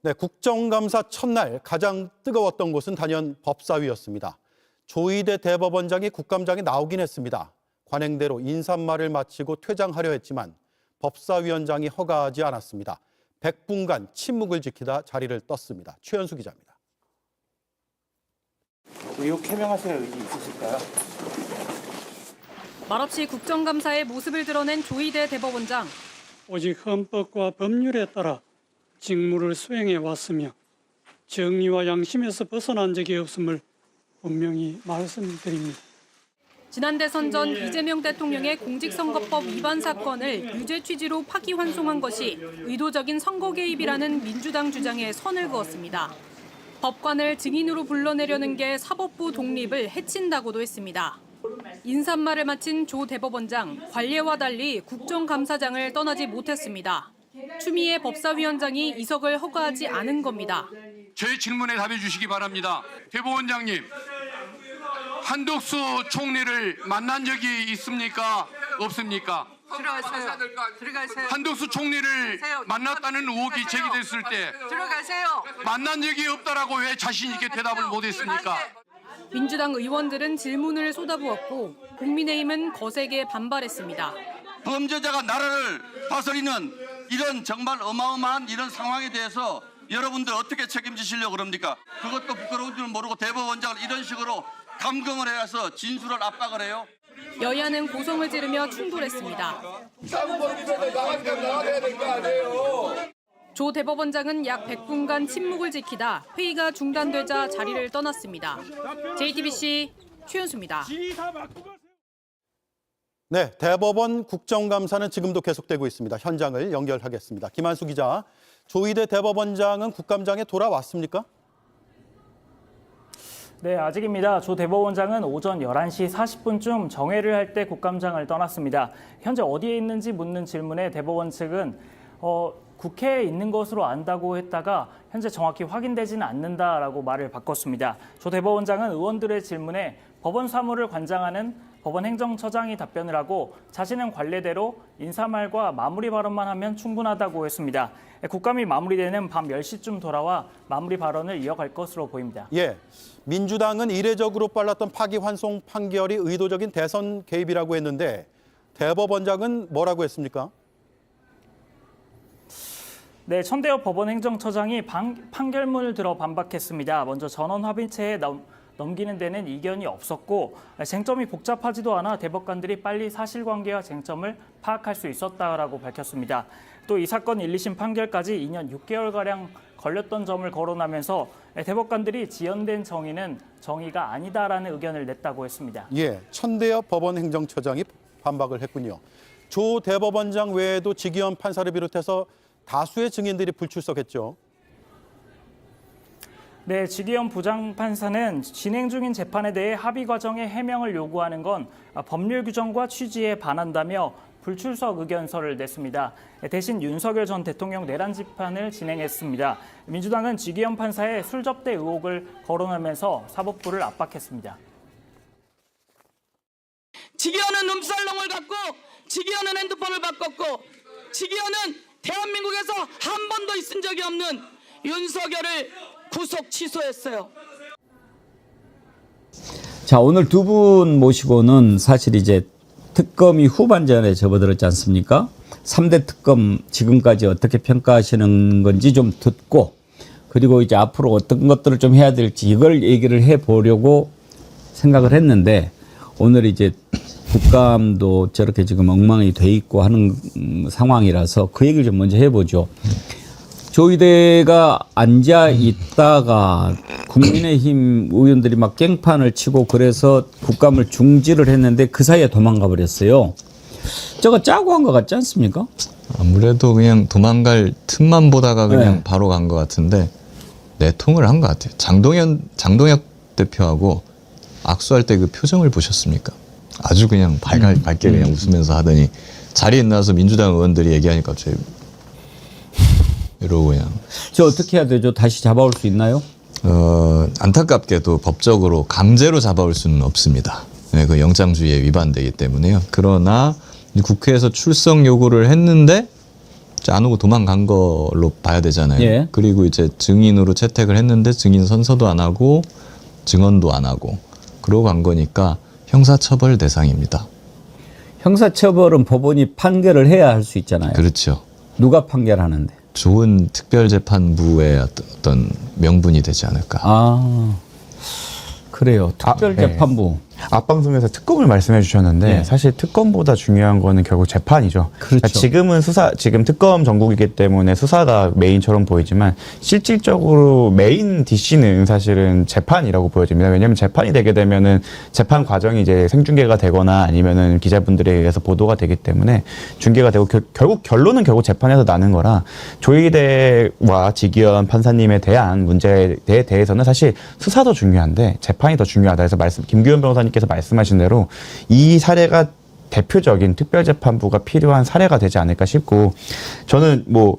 네, 국정감사 첫날 가장 뜨거웠던 곳은 단연 법사위였습니다. 조희대 대법원장이 국감장에 나오긴 했습니다. 관행대로 인사말을 마치고 퇴장하려 했지만 법사위원장이 허가하지 않았습니다. 100분간 침묵을 지키다 자리를 떴습니다. 최현수 기자입니다. 의혹 해명하실 의지 있으실까요? 말없이 국정감사의 모습을 드러낸 조희대 대법원장. 오직 헌법과 법률에 따라 직무를 수행해 왔으며 정의와 양심에서 벗어난 적이 없음을 분명히 말씀드립니다. 지난 대선 전 이재명 대통령의 공직선거법 위반 사건을 유죄 취지로 파기환송한 것이 의도적인 선거 개입이라는 민주당 주장에 선을 그었습니다. 법관을 증인으로 불러내려는 게 사법부 독립을 해친다고도 했습니다. 인사말을 마친 조 대법원장, 관례와 달리 국정감사장을 떠나지 못했습니다. 추미애 법사위원장이 이석을 허가하지 않은 겁니다. 제 질문에 답해 주시기 바랍니다. 대법원장님, 한덕수 총리를 만난 적이 있습니까? 없습니까? 들어가세요. 한덕수 총리를 만났다는 의혹이 제기됐을 때 들어가세요. 만난 적이 없다라고 왜 자신 있게 대답을 못했습니까? 민주당 의원들은 질문을 쏟아부었고 국민의힘은 거세게 반발했습니다. 범죄자가 나라를 다스리는 이런 정말 어마어마한 이런 상황에 대해서 여러분들 어떻게 책임지시려고 그럽니까? 그것도 부끄러운 줄 모르고 대법원장을 이런 식으로 감금을 해서 진술을 압박을 해요. 여야는 고성을 지르며 충돌했습니다. 조 대법원장은 약 100분간 침묵을 지키다 회의가 중단되자 자리를 떠났습니다. JTBC 최현수입니다. 네, 대법원 국정감사는 지금도 계속되고 있습니다. 현장을 연결하겠습니다. 김한수 기자, 조희대 대법원장은 국감장에 돌아왔습니까? 네, 아직입니다. 조 대법원장은 오전 11시 40분쯤 정회를 할 때 국감장을 떠났습니다. 현재 어디에 있는지 묻는 질문에 대법원 측은 국회에 있는 것으로 안다고 했다가 현재 정확히 확인되지는 않는다라고 말을 바꿨습니다. 조 대법원장은 의원들의 질문에 법원 사무를 관장하는 법원 행정처장이 답변을 하고 자신은 관례대로 인사말과 마무리 발언만 하면 충분하다고 했습니다. 국감이 마무리되는 밤 10시쯤 돌아와 마무리 발언을 이어갈 것으로 보입니다. 예, 민주당은 이례적으로 빨랐던 파기환송 판결이 의도적인 대선 개입이라고 했는데 대법원장은 뭐라고 했습니까? 네, 천대엽 법원 행정처장이 판결문을 들어 반박했습니다. 먼저 전원 합의체에 넘기는 데는 이견이 없었고 쟁점이 복잡하지도 않아 대법관들이 빨리 사실관계와 쟁점을 파악할 수 있었다라고 밝혔습니다. 또 이 사건 1, 2심 판결까지 2년 6개월가량 걸렸던 점을 거론하면서 대법관들이 지연된 정의는 정의가 아니다라는 의견을 냈다고 했습니다. 예, 천대엽 법원 행정처장이 반박을 했군요. 조 대법원장 외에도 지기현 판사를 비롯해서 다수의 증인들이 불출석했죠. 네, 지기현 부장판사는 진행 중인 재판에 대해 합의 과정의 해명을 요구하는 건 법률 규정과 취지에 반한다며 불출석 의견서를 냈습니다. 대신 윤석열 전 대통령 내란 재판을 진행했습니다. 민주당은 지기현 판사의 술접대 의혹을 거론하면서 사법부를 압박했습니다. 지기현은 룸살롱을 갖고 지기현은 핸드폰을 바꿨고 지기현은 대한민국에서 한 번도 있은 적이 없는 윤석열을 구속 취소했어요. 자, 오늘 두 분 모시고는 사실 이제 특검이 후반전에 접어들었지 않습니까? 3대 특검 지금까지 어떻게 평가하시는 건지 좀 듣고 그리고 이제 앞으로 어떤 것들을 좀 해야 될지 이걸 얘기를 해보려고 생각을 했는데 오늘 이제 국감도 저렇게 지금 엉망이 돼 있고 하는 상황이라서 그 얘기를 좀 먼저 해보죠. 조희대가 앉아 있다가 국민의힘 의원들이 막 깽판을 치고 그래서 국감을 중지를 했는데 그 사이에 도망가 버렸어요. 저거 짜고 한 것 같지 않습니까? 아무래도 그냥 도망갈 틈만 보다가 그냥 바로 간 것 같은데 내통을 한 것 같아요. 장동혁 대표하고 악수할 때 그 표정을 보셨습니까? 아주 그냥 밝게 그냥 웃으면서 하더니 자리에 나와서 민주당 의원들이 얘기하니까 갑자기 이러고 그냥. 저 어떻게 해야 되죠? 다시 잡아올 수 있나요? 안타깝게도 법적으로 강제로 잡아올 수는 없습니다. 네, 그 영장주의에 위반되기 때문에요. 그러나 국회에서 출석 요구를 했는데 안 오고 도망간 걸로 봐야 되잖아요. 예. 그리고 이제 증인으로 채택을 했는데 증인 선서도 안 하고 증언도 안 하고 그러고 간 거니까 형사처벌 대상입니다. 형사처벌은 법원이 판결을 해야 할 수 있잖아요. 그렇죠. 누가 판결하는데? 좋은 특별재판부의 어떤 명분이 되지 않을까. 아, 그래요. 특별재판부. 앞방송에서 특검을 말씀해 주셨는데 네. 사실 특검보다 중요한 거는 결국 재판이죠. 그렇죠. 지금은 지금 특검 전국이기 때문에 수사가 메인처럼 보이지만 실질적으로 메인 DC는 사실은 재판이라고 보여집니다. 왜냐하면 재판이 되게 되면은 재판 과정이 이제 생중계가 되거나 아니면은 기자분들에 의해서 보도가 되기 때문에 중계가 되고 결국 결론은 결국 재판에서 나는 거라 조희대와 지기현 판사님에 대한 문제에 대해서는 사실 수사도 중요한데 재판이 더 중요하다. 그래서 김규현 변호사님께서 말씀하신 대로 이 사례가 대표적인 특별재판부가 필요한 사례가 되지 않을까 싶고 저는 뭐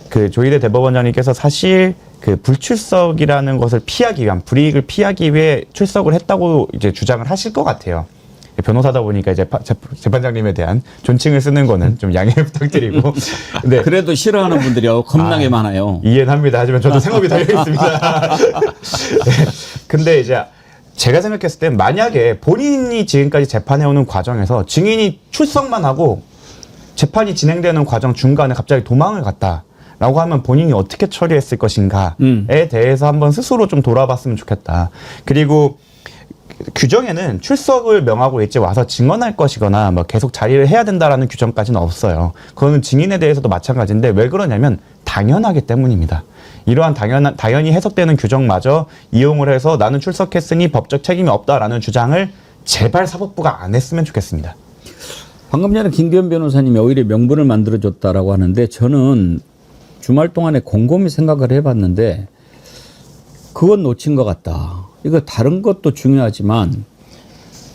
그 조희대 대법원장님께서 사실 그 불출석이라는 것을 피하기 위한 불이익을 피하기 위해 출석을 했다고 이제 주장을 하실 것 같아요. 변호사다 보니까 이제 재판장님에 대한 존칭을 쓰는 거는 좀 양해 부탁드리고. 근데 그래도 싫어하는 분들이 겁나게 많아요. 이해는 합니다. 하지만 저도 생업이 달려 있습니다. 네. 근데 이제 제가 생각했을 땐 만약에 본인이 지금까지 재판해오는 과정에서 증인이 출석만 하고 재판이 진행되는 과정 중간에 갑자기 도망을 갔다라고 하면 본인이 어떻게 처리했을 것인가에 대해서 한번 스스로 좀 돌아봤으면 좋겠다. 그리고 규정에는 출석을 명하고 있지 와서 증언할 것이거나 뭐 계속 자리를 해야 된다라는 규정까지는 없어요. 그거는 증인에 대해서도 마찬가지인데 왜 그러냐면 당연하기 때문입니다. 이러한 당연히 해석되는 규정마저 이용을 해서 나는 출석했으니 법적 책임이 없다라는 주장을 제발 사법부가 안 했으면 좋겠습니다. 방금 전에 김규현 변호사님이 오히려 명분을 만들어줬다라고 하는데 저는 주말 동안에 곰곰이 생각을 해봤는데 그건 놓친 것 같다. 이거 다른 것도 중요하지만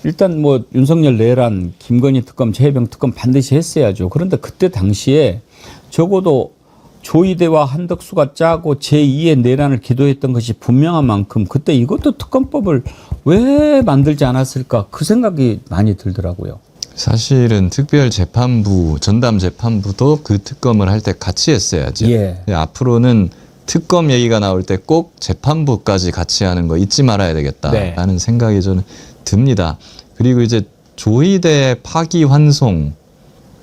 일단 뭐 윤석열 내란, 김건희 특검, 최혜병 특검 반드시 했어야죠. 그런데 그때 당시에 적어도 조희대와 한덕수가 짜고 제2의 내란을 기도했던 것이 분명한 만큼 그때 이것도 특검법을 왜 만들지 않았을까 그 생각이 많이 들더라고요. 사실은 특별재판부, 전담재판부도 그 특검을 할 때 같이 했어야죠. 예. 앞으로는 특검 얘기가 나올 때 꼭 재판부까지 같이 하는 거 잊지 말아야 되겠다라는 생각이 저는 듭니다. 그리고 이제 조희대 파기환송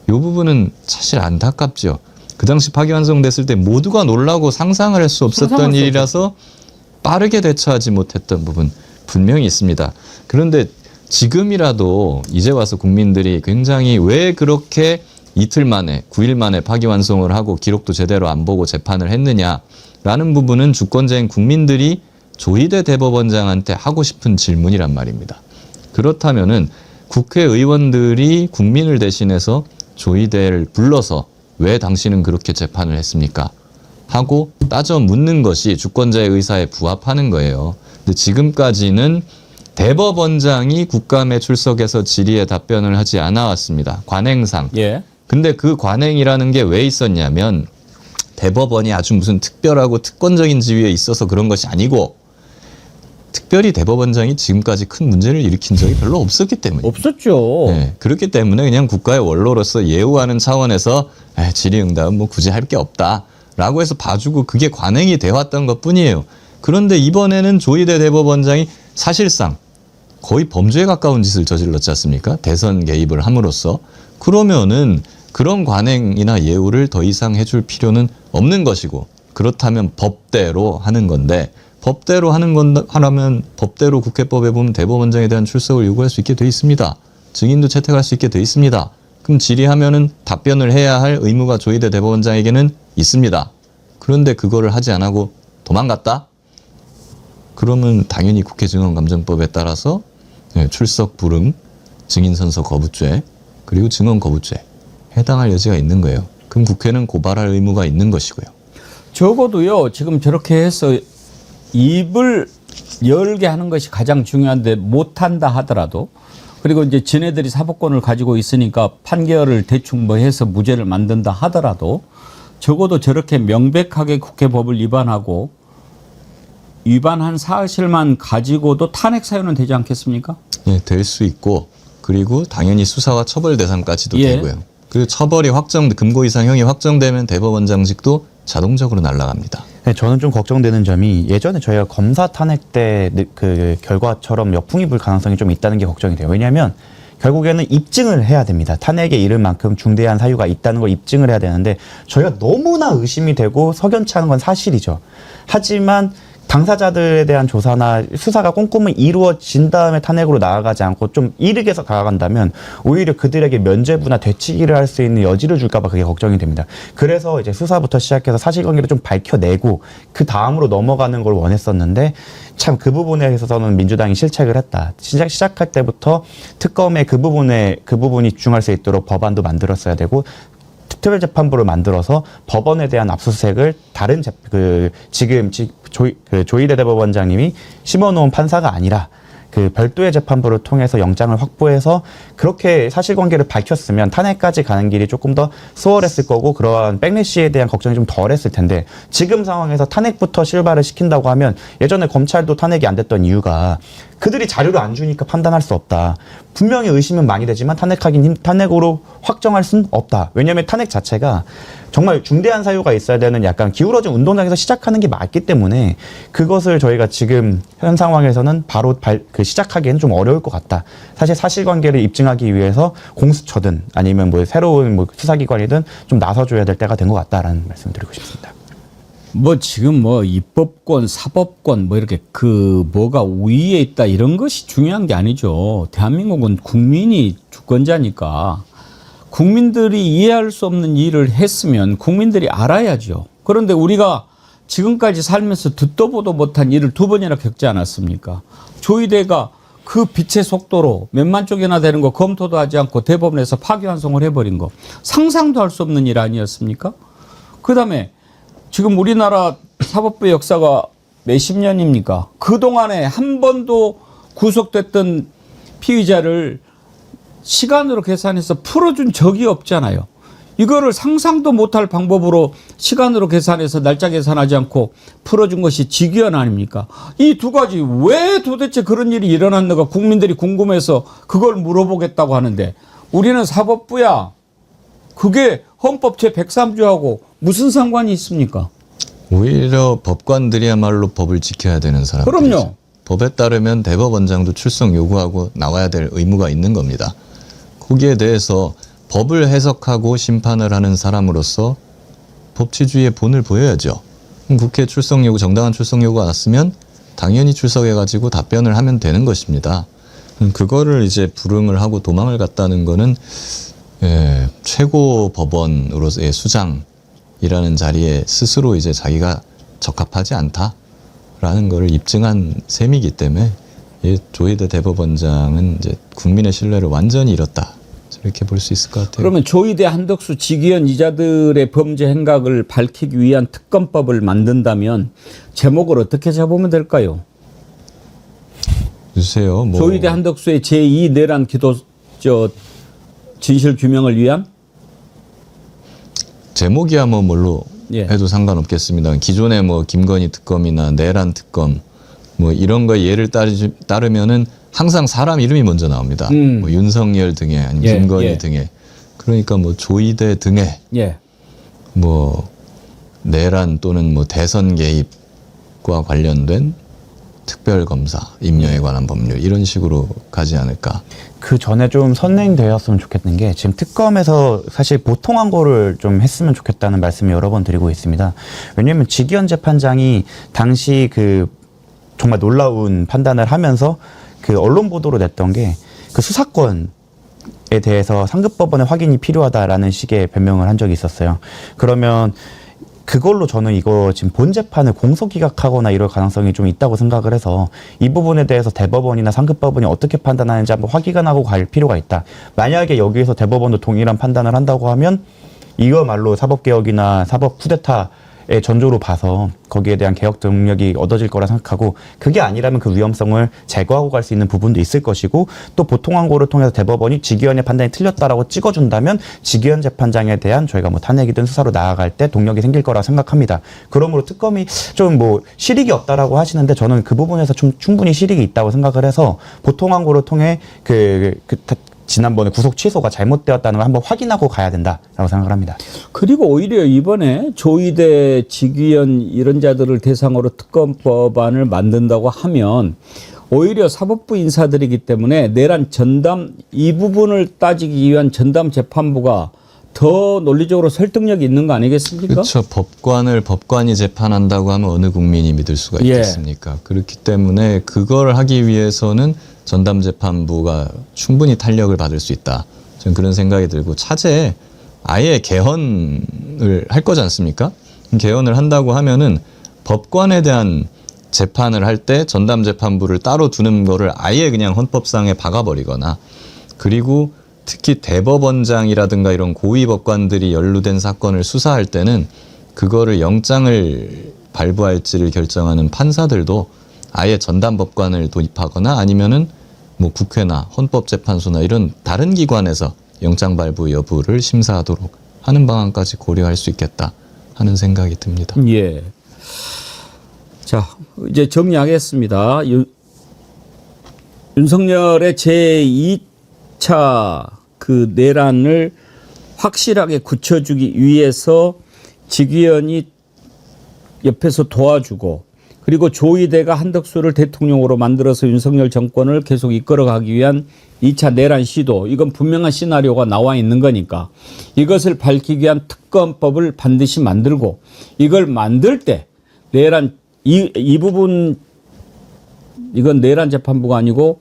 이 부분은 사실 안타깝죠. 그 당시 파기환송됐을 때 모두가 놀라고 상상을 할 수 없었던 일이라서 빠르게 대처하지 못했던 부분 분명히 있습니다. 그런데 지금이라도 이제 와서 국민들이 굉장히 왜 그렇게 이틀 만에 9일 만에 파기환송을 하고 기록도 제대로 안 보고 재판을 했느냐라는 부분은 주권자인 국민들이 조희대 대법원장한테 하고 싶은 질문이란 말입니다. 그렇다면은 국회의원들이 국민을 대신해서 조희대를 불러서 왜 당신은 그렇게 재판을 했습니까? 하고 따져 묻는 것이 주권자의 의사에 부합하는 거예요. 근데 지금까지는 대법원장이 국감에 출석해서 질의에 답변을 하지 않아 왔습니다. 관행상. 예. 근데 그 관행이라는 게 왜 있었냐면 대법원이 아주 무슨 특별하고 특권적인 지위에 있어서 그런 것이 아니고 특별히 대법원장이 지금까지 큰 문제를 일으킨 적이 별로 없었기 때문입니다. 없었죠. 네, 그렇기 때문에 그냥 국가의 원로로서 예우하는 차원에서 질의응답은 뭐 굳이 할 게 없다라고 해서 봐주고 그게 관행이 되어왔던 것뿐이에요. 그런데 이번에는 조희대 대법원장이 사실상 거의 범죄에 가까운 짓을 저질렀지 않습니까? 대선 개입을 함으로써. 그러면은 그런 관행이나 예우를 더 이상 해줄 필요는 없는 것이고 그렇다면 법대로 하는 건데 법대로 하라면 법대로 국회법에 보면 대법원장에 대한 출석을 요구할 수 있게 돼 있습니다. 증인도 채택할 수 있게 돼 있습니다. 그럼 질의하면은 답변을 해야 할 의무가 조희대 대법원장에게는 있습니다. 그런데 그거를 하지 않고 도망갔다? 그러면 당연히 국회증언감정법에 따라서 출석 불응, 증인선서 거부죄, 그리고 증언 거부죄 해당할 여지가 있는 거예요. 그럼 국회는 고발할 의무가 있는 것이고요. 적어도요. 지금 저렇게 해서 입을 열게 하는 것이 가장 중요한데 못한다 하더라도 그리고 이제 지네들이 사법권을 가지고 있으니까 판결을 대충 뭐 해서 무죄를 만든다 하더라도 적어도 저렇게 명백하게 국회법을 위반하고 위반한 사실만 가지고도 탄핵 사유는 되지 않겠습니까? 예, 될 수 있고 그리고 당연히 수사와 처벌 대상까지도 되고요. 그리고 처벌이 금고 이상형이 확정되면 대법원장직도 자동적으로 날아갑니다. 네, 저는 좀 걱정되는 점이 예전에 저희가 검사 탄핵 때 그 결과처럼 역풍이 불 가능성이 좀 있다는 게 걱정이 돼요. 왜냐하면 결국에는 입증을 해야 됩니다. 탄핵에 이를 만큼 중대한 사유가 있다는 걸 입증을 해야 되는데 저희가 너무나 의심이 되고 석연치 않은 건 사실이죠. 하지만 당사자들에 대한 조사나 수사가 꼼꼼히 이루어진 다음에 탄핵으로 나아가지 않고 좀 이르게서 나아간다면 오히려 그들에게 면죄부나 되치기를 할 수 있는 여지를 줄까 봐 그게 걱정이 됩니다. 그래서 이제 수사부터 시작해서 사실관계를 좀 밝혀내고 그 다음으로 넘어가는 걸 원했었는데 참 그 부분에 있어서는 민주당이 실책을 했다. 시작할 때부터 특검의 그 부분이 집중할 수 있도록 법안도 만들었어야 되고 특별재판부를 만들어서 법원에 대한 압수수색을 다른 지금 조희대 대법원장님이 심어놓은 판사가 아니라 그 별도의 재판부를 통해서 영장을 확보해서 그렇게 사실관계를 밝혔으면 탄핵까지 가는 길이 조금 더 수월했을 거고 그러한 백래시에 대한 걱정이 좀 덜했을 텐데 지금 상황에서 탄핵부터 실발을 시킨다고 하면 예전에 검찰도 탄핵이 안 됐던 이유가 그들이 자료를 안 주니까 판단할 수 없다. 분명히 의심은 많이 되지만 탄핵으로 확정할 수는 없다. 왜냐하면 탄핵 자체가 정말 중대한 사유가 있어야 되는 약간 기울어진 운동장에서 시작하는 게 맞기 때문에 그것을 저희가 지금 현 상황에서는 바로 시작하기에는 좀 어려울 것 같다. 사실 사실관계를 입증하기 위해서 공수처든 아니면 뭐 새로운 수사기관이든 좀 나서줘야 될 때가 된 것 같다라는 말씀을 드리고 싶습니다. 지금 입법권, 사법권 이렇게 뭐가 우위에 있다 이런 것이 중요한 게 아니죠. 대한민국은 국민이 주권자니까 국민들이 이해할 수 없는 일을 했으면 국민들이 알아야죠. 그런데 우리가 지금까지 살면서 듣도 보도 못한 일을 2번이나 겪지 않았습니까? 조희대가 그 빛의 속도로 몇만 쪽이나 되는 거 검토도 하지 않고 대법원에서 파기환송을 해버린 거 상상도 할 수 없는 일 아니었습니까? 그다음에 지금 우리나라 사법부의 역사가 몇십 년입니까? 그동안에 한 번도 구속됐던 피의자를 시간으로 계산해서 풀어준 적이 없잖아요. 이거를 상상도 못할 방법으로 시간으로 계산해서 날짜 계산하지 않고 풀어준 것이 직위원 아닙니까? 이 두 가지 왜 도대체 그런 일이 일어났는가 국민들이 궁금해서 그걸 물어보겠다고 하는데 우리는 사법부야. 그게 헌법 제103조하고 무슨 상관이 있습니까? 오히려 법관들이야말로 법을 지켜야 되는 사람들이죠. 그럼요. 법에 따르면 대법원장도 출석 요구하고 나와야 될 의무가 있는 겁니다. 거기에 대해서 법을 해석하고 심판을 하는 사람으로서 법치주의의 본을 보여야죠. 국회 출석 요구, 정당한 출석 요구가 왔으면 당연히 출석해가지고 답변을 하면 되는 것입니다. 그거를 이제 불응을 하고 도망을 갔다는 거는 최고 법원으로서의 수장이라는 자리에 스스로 이제 자기가 적합하지 않다라는 것을 입증한 셈이기 때문에 조희대 대법원장은 이제 국민의 신뢰를 완전히 잃었다. 이렇게 볼 수 있을 것 같아요. 그러면 조희대, 한덕수, 직위원 이자들의 범죄 행각을 밝히기 위한 특검법을 만든다면 제목을 어떻게 잡으면 될까요? 주세요. 조희대, 한덕수의 제2 내란 기도 진실 규명을 위한? 제목이야 뭘로 해도 상관없겠습니다. 기존의 김건희 특검이나 내란 특검 이런 거에 예를 따르면은 항상 사람 이름이 먼저 나옵니다. 윤석열 등에 아니면 김건희 등에 그러니까 조희대 등에 내란 또는 대선 개입과 관련된 특별검사 임명에 관한 법률 이런 식으로 가지 않을까. 그 전에 좀 선행되었으면 좋겠는 게 지금 특검에서 사실 보통한 거를 좀 했으면 좋겠다는 말씀을 여러 번 드리고 있습니다. 왜냐하면 직위원 재판장이 당시 정말 놀라운 판단을 하면서 언론 보도로 냈던 게 수사권에 대해서 상급법원의 확인이 필요하다라는 식의 변명을 한 적이 있었어요. 그러면 그걸로 저는 이거 지금 본 재판을 공소기각하거나 이럴 가능성이 좀 있다고 생각을 해서 이 부분에 대해서 대법원이나 상급법원이 어떻게 판단하는지 한번 확인하고 갈 필요가 있다. 만약에 여기에서 대법원도 동일한 판단을 한다고 하면 이거말로 사법개혁이나 사법 쿠데타의 전조로 봐서 거기에 대한 개혁 능력이 얻어질 거라 생각하고 그게 아니라면 그 위험성을 제거하고 갈 수 있는 부분도 있을 것이고 또 보통항고를 통해서 대법원이 직위원의 판단이 틀렸다라고 찍어준다면 직위원 재판장에 대한 저희가 탄핵이든 수사로 나아갈 때 동력이 생길 거라 생각합니다. 그러므로 특검이 좀 실익이 없다라고 하시는데 저는 그 부분에서 좀 충분히 실익이 있다고 생각을 해서 보통항고를 통해 지난번에 구속 취소가 잘못되었다는 걸 한번 확인하고 가야 된다라고 생각을 합니다. 그리고 오히려 이번에 조희대, 직위원 이런 자들을 대상으로 특검법안을 만든다고 하면 오히려 사법부 인사들이기 때문에 내란 전담 이 부분을 따지기 위한 전담 재판부가 더 논리적으로 설득력이 있는 거 아니겠습니까? 그렇죠. 법관이 재판한다고 하면 어느 국민이 믿을 수가 있겠습니까? 그렇기 때문에 그걸 하기 위해서는 전담재판부가 충분히 탄력을 받을 수 있다. 저는 그런 생각이 들고 차제에 아예 개헌을 할 거지 않습니까? 개헌을 한다고 하면은 법관에 대한 재판을 할 때 전담재판부를 따로 두는 거를 아예 그냥 헌법상에 박아버리거나 그리고 특히 대법원장이라든가 이런 고위 법관들이 연루된 사건을 수사할 때는 그거를 영장을 발부할지를 결정하는 판사들도 아예 전담법관을 도입하거나 아니면은 뭐 국회나 헌법재판소나 이런 다른 기관에서 영장 발부 여부를 심사하도록 하는 방안까지 고려할 수 있겠다 하는 생각이 듭니다. 예. 자, 이제 정리하겠습니다. 윤석열의 제2차 그 내란을 확실하게 굳혀주기 위해서 직위원이 옆에서 도와주고 그리고 조희대가 한덕수를 대통령으로 만들어서 윤석열 정권을 계속 이끌어가기 위한 2차 내란 시도 이건 분명한 시나리오가 나와 있는 거니까 이것을 밝히기 위한 특검법을 반드시 만들고 이걸 만들 때 내란 이 부분 이건 내란 재판부가 아니고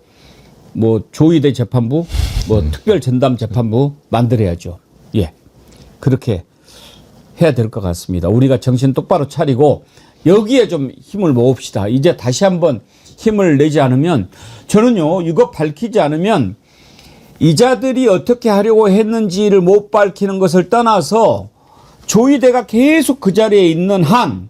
뭐 조희대 재판부 뭐 특별 전담 재판부 만들어야죠. 예. 그렇게 해야 될 것 같습니다. 우리가 정신 똑바로 차리고 여기에 좀 힘을 모읍시다. 이제 다시 한번 힘을 내지 않으면 저는요 이거 밝히지 않으면 이자들이 어떻게 하려고 했는지를 못 밝히는 것을 떠나서 조희대가 계속 그 자리에 있는 한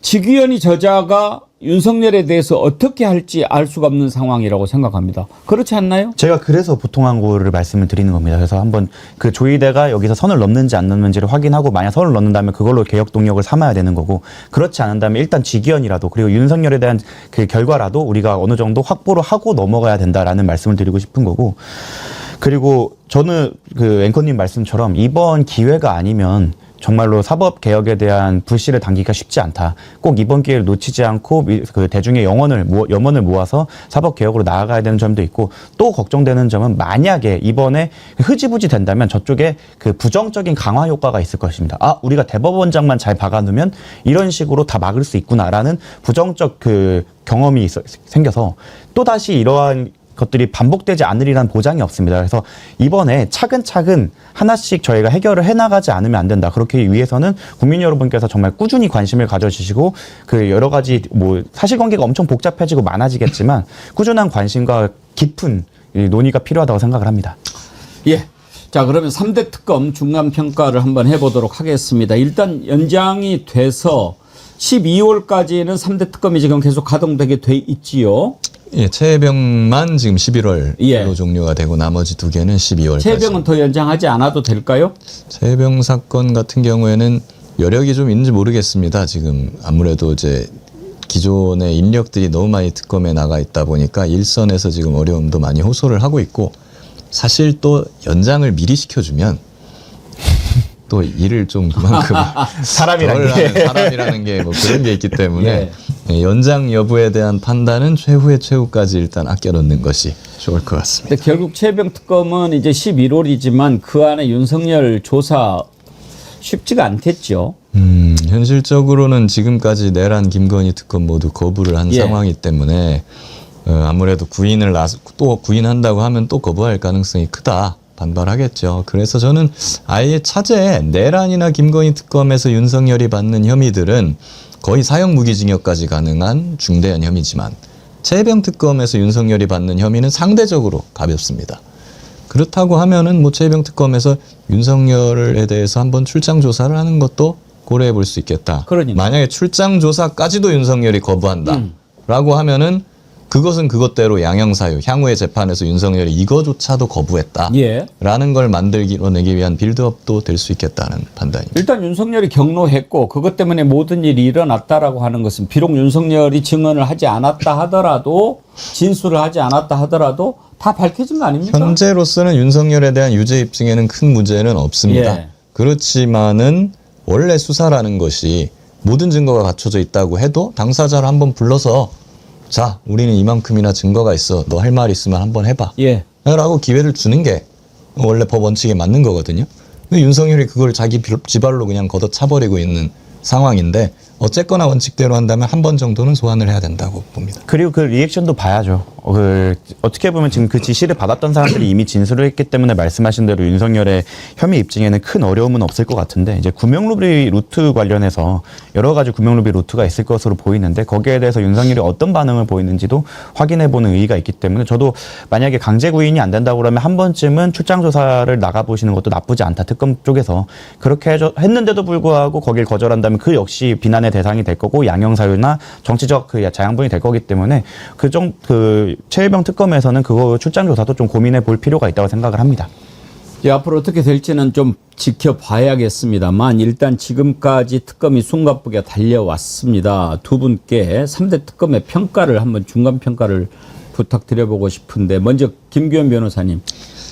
직위원이 저자가 윤석열에 대해서 어떻게 할지 알 수가 없는 상황이라고 생각합니다. 그렇지 않나요? 제가 그래서 보통항고를 말씀을 드리는 겁니다. 그래서 한번 그 조희대가 여기서 선을 넘는지 안 넘는지를 확인하고 만약 선을 넘는다면 그걸로 개혁 동력을 삼아야 되는 거고 그렇지 않은다면 일단 직위원이라도 그리고 윤석열에 대한 그 결과라도 우리가 어느 정도 확보를 하고 넘어가야 된다라는 말씀을 드리고 싶은 거고 그리고 저는 그 앵커님 말씀처럼 이번 기회가 아니면 정말로 사법 개혁에 대한 불씨를 당기기가 쉽지 않다. 꼭 이번 기회를 놓치지 않고 그 대중의 염원을 모아서 사법 개혁으로 나아가야 되는 점도 있고 또 걱정되는 점은 만약에 이번에 흐지부지 된다면 저쪽에 그 부정적인 강화 효과가 있을 것입니다. 아, 우리가 대법원장만 잘 박아놓으면 이런 식으로 다 막을 수 있구나라는 부정적 그 경험이 생겨서 또 다시 이러한 것들이 반복되지 않으리라는 보장이 없습니다. 그래서 이번에 차근차근 하나씩 저희가 해결을 해나가지 않으면 안 된다. 그렇게 위해서는 국민 여러분께서 정말 꾸준히 관심을 가져주시고 그 여러 가지 뭐 사실관계가 엄청 복잡해지고 많아지겠지만 꾸준한 관심과 깊은 논의가 필요하다고 생각을 합니다. 예. 자, 그러면 3대 특검 중간평가를 한번 해보도록 하겠습니다. 일단 연장이 돼서 12월까지는 3대 특검이 지금 계속 가동되게 돼 있지요. 예, 최혜병만 지금 11월로 종료가 되고 나머지 두 개는 12월까지. 최혜병은 더 연장하지 않아도 될까요? 최혜병 사건 같은 경우에는 여력이 좀 있는지 모르겠습니다. 지금 아무래도 이제 기존의 인력들이 너무 많이 특검에 나가 있다 보니까 일선에서 지금 어려움도 많이 호소를 하고 있고 사실 또 연장을 미리 시켜주면 또 일을 좀 그만큼 사람이라는 게 뭐 그런 게 있기 때문에 연장 여부에 대한 판단은 최후의 최후까지 일단 아껴놓는 것이 좋을 것 같습니다. 결국 최혜병 특검은 이제 11월이지만 그 안에 윤석열 조사 쉽지가 않겠죠. 현실적으로는 지금까지 내란 김건희 특검 모두 거부를 한 상황이기 때문에 아무래도 또 구인한다고 하면 또 거부할 가능성이 크다. 반발하겠죠. 그래서 저는 아예 차제에 내란이나 김건희 특검에서 윤석열이 받는 혐의들은 거의 사형 무기징역까지 가능한 중대한 혐의지만 최혜병 특검에서 윤석열이 받는 혐의는 상대적으로 가볍습니다. 그렇다고 하면은 뭐 최혜병 특검에서 윤석열에 대해서 한번 출장 조사를 하는 것도 고려해 볼 수 있겠다. 그러니까. 만약에 출장 조사까지도 윤석열이 거부한다라고 하면은 그것은 그것대로 양형사유, 향후의 재판에서 윤석열이 이거조차도 거부했다라는 걸 만들어내기 위한 빌드업도 될 수 있겠다는 판단입니다. 일단 윤석열이 경로했고 그것 때문에 모든 일이 일어났다라고 하는 것은 비록 윤석열이 증언을 하지 않았다 하더라도 진술을 하지 않았다 하더라도 다 밝혀진 거 아닙니까? 현재로서는 윤석열에 대한 유죄 입증에는 큰 문제는 없습니다. 예. 그렇지만은 원래 수사라는 것이 모든 증거가 갖춰져 있다고 해도 당사자를 한번 불러서 자, 우리는 이만큼이나 증거가 있어. 너 할 말 있으면 한번 해봐. 예. 라고 기회를 주는 게 원래 법 원칙에 맞는 거거든요. 근데 윤석열이 그걸 자기 지발로 그냥 걷어차버리고 있는 상황인데 어쨌거나 원칙대로 한다면 한 번 정도는 소환을 해야 된다고 봅니다. 그리고 그 리액션도 봐야죠. 어떻게 보면 지금 그 지시를 받았던 사람들이 이미 진술을 했기 때문에 말씀하신 대로 윤석열의 혐의 입증에는 큰 어려움은 없을 것 같은데 이제 구명로비 루트 관련해서 여러 가지 구명로비 루트가 있을 것으로 보이는데 거기에 대해서 윤석열이 어떤 반응을 보이는지도 확인해보는 의의가 있기 때문에 저도 만약에 강제 구인이 안 된다고 그러면 한 번쯤은 출장 조사를 나가보시는 것도 나쁘지 않다. 특검 쪽에서 그렇게 했는데도 불구하고 거길 거절한다면 그 역시 비난의 대상이 될 거고 양형사유나 정치적 그 자양분이 될 거기 때문에 그 최일병 특검에서는 그거 출장 조사도 좀 고민해 볼 필요가 있다고 생각을 합니다. 예, 앞으로 어떻게 될지는 좀 지켜봐야겠습니다만 일단 지금까지 특검이 숨가쁘게 달려왔습니다. 두 분께 3대 특검의 평가를 한번 중간 평가를 부탁드려보고 싶은데 먼저 김규현 변호사님,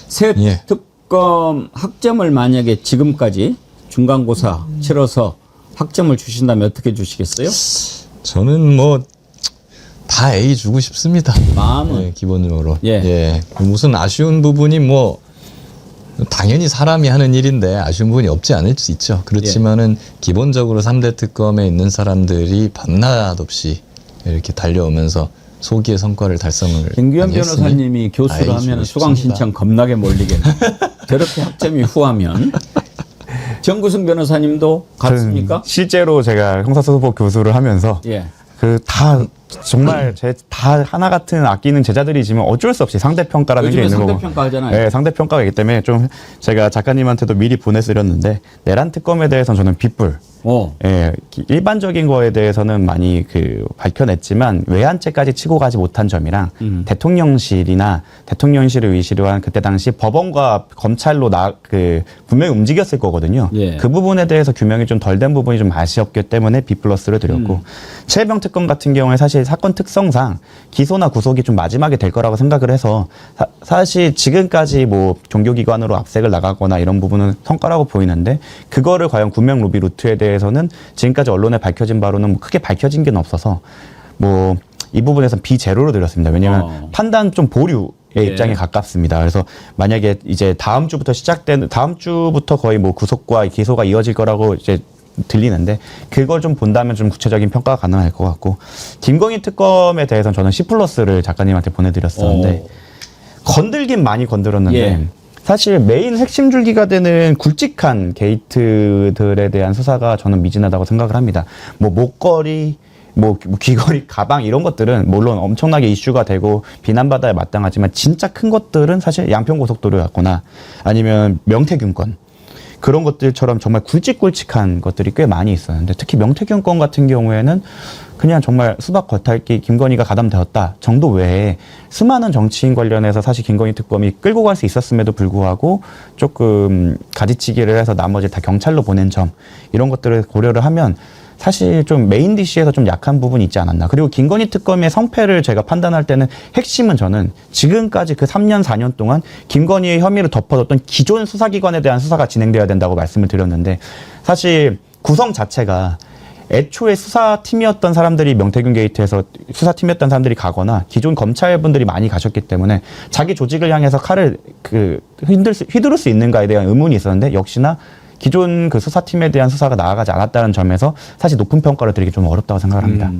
새 예. 특검 학점을 만약에 지금까지 중간고사 치러서 학점을 주신다면 어떻게 주시겠어요? 저는 뭐 다 A 주고 싶습니다. 마음은? 예, 기본적으로. 예. 무슨 아쉬운 부분이 뭐 당연히 사람이 하는 일인데 아쉬운 부분이 없지 않을 수 있죠. 그렇지만은 기본적으로 3대 특검에 있는 사람들이 밤낮 없이 이렇게 달려오면서 소기의 성과를 달성을 김규현 많이 했으니 변호사님이 교수를 아이, 하면 주고 수강 싶습니다. 신청 겁나게 몰리겠네. 저렇게 학점이 후하면 정구승 변호사님도 같습니까? 실제로 제가 형사소송법 교수를 하면서 예. 그 다 정말 다 하나 같은 아끼는 제자들이지만 어쩔 수 없이 상대평가라는 게 요즘에 있는 거고. 상대평가 하잖아요. 네, 상대평가가 있기 때문에 좀 제가 작가님한테도 미리 보내드렸는데 내란 특검에 대해서는 저는 빗불. 예, 일반적인 거에 대해서는 많이 밝혀냈지만 외환죄까지 치고 가지 못한 점이랑 대통령실이나 대통령실을 위시로 한 그때 당시 법원과 검찰로 분명히 움직였을 거거든요. 예. 그 부분에 대해서 규명이 좀 덜 된 부분이 좀 아쉬웠기 때문에 B 플러스를 드렸고 최일병 특검 같은 경우에 사실 사건 특성상 기소나 구속이 좀 마지막에 될 거라고 생각을 해서 사실 지금까지 뭐 종교기관으로 압색을 나가거나 이런 부분은 성과라고 보이는데 그거를 과연 구명 로비 루트에 대해서는 지금까지 언론에 밝혀진 바로는 뭐 크게 밝혀진 게 없어서 뭐 이 부분에서는 비제로로 드렸습니다. 왜냐하면 판단 좀 보류의 입장에 가깝습니다. 그래서 만약에 이제 다음 주부터 거의 뭐 구속과 기소가 이어질 거라고 이제 들리는데 그걸 좀 본다면 좀 구체적인 평가가 가능할 것 같고 김건희 특검에 대해서는 저는 C+를 작가님한테 보내드렸었는데 건들긴 많이 건드렸는데 예. 사실 메인 핵심 줄기가 되는 굵직한 게이트들에 대한 수사가 저는 미진하다고 생각을 합니다. 뭐 목걸이, 뭐 귀걸이, 가방 이런 것들은 물론 엄청나게 이슈가 되고 비난받아야 마땅하지만 진짜 큰 것들은 사실 양평고속도로였거나 아니면 명태균건 그런 것들처럼 정말 굵직굵직한 것들이 꽤 많이 있었는데 특히 명태균 건 같은 경우에는 그냥 정말 수박 겉핥기 김건희가 가담되었다 정도 외에 수많은 정치인 관련해서 사실 김건희 특검이 끌고 갈 수 있었음에도 불구하고 조금 가지치기를 해서 나머지 다 경찰로 보낸 점 이런 것들을 고려를 하면 사실 좀 메인 DC에서 좀 약한 부분이 있지 않았나. 그리고 김건희 특검의 성패를 제가 판단할 때는 핵심은 저는 지금까지 그 3년, 4년 동안 김건희의 혐의를 덮어뒀던 기존 수사기관에 대한 수사가 진행돼야 된다고 말씀을 드렸는데 사실 구성 자체가 애초에 수사팀이었던 사람들이 명태균 게이트에서 수사팀이었던 사람들이 가거나 기존 검찰분들이 많이 가셨기 때문에 자기 조직을 향해서 칼을 휘두를 수 있는가에 대한 의문이 있었는데 역시나 기존 그 수사팀에 대한 수사가 나아가지 않았다는 점에서 사실 높은 평가를 드리기 좀 어렵다고 생각을 합니다.